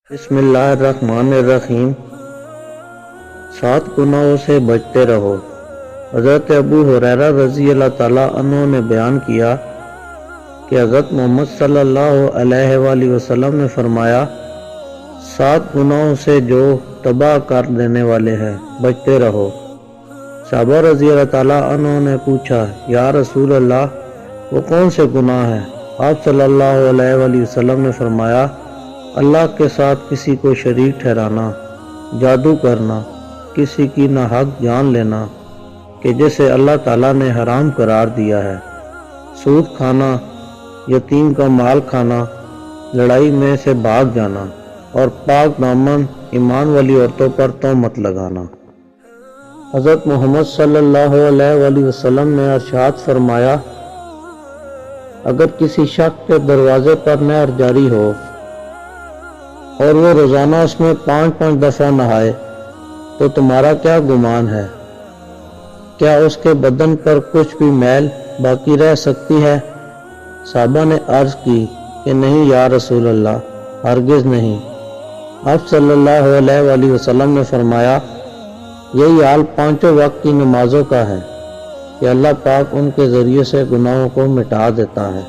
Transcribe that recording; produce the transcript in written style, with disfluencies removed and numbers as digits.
بسم اللہ الرحمن الرحیم۔ 7 گناہوں سے بچتے رہو۔ حضرت ابو ہریرہ رضی اللہ تعالیٰ عنہ نے بیان کیا کہ حضرت محمد صلی اللہ علیہ وآلہ وسلم نے فرمایا، 7 گناہوں سے جو تباہ کر دینے والے ہیں بچتے رہو۔ صحابہ رضی اللہ تعالیٰ عنہ نے پوچھا، یا رسول اللہ وہ کون سے گناہ ہیں؟ آپ صلی اللہ علیہ وآلہ وسلم نے فرمایا، اللہ کے ساتھ کسی کو شریک ٹھہرانا، جادو کرنا، کسی کی ناحق جان لینا کہ جسے اللہ تعالیٰ نے حرام قرار دیا ہے، سود کھانا، یتیم کا مال کھانا، لڑائی میں سے بھاگ جانا اور پاک دامن ایمان والی عورتوں پر تہمت لگانا۔ حضرت محمد صلی اللہ علیہ وآلہ وسلم نے ارشاد فرمایا، اگر کسی شخص کے دروازے پر نہر جاری ہو اور وہ روزانہ اس میں 5 دفعہ نہائے تو تمہارا کیا گمان ہے؟ کیا اس کے بدن پر کچھ بھی میل باقی رہ سکتی ہے؟ صحابہ نے عرض کی کہ نہیں یا رسول اللہ، ہرگز نہیں۔ آپ صلی اللہ علیہ وآلہ وسلم نے فرمایا، یہی حال 5 وقت کی نمازوں کا ہے کہ اللہ پاک ان کے ذریعے سے گناہوں کو مٹا دیتا ہے۔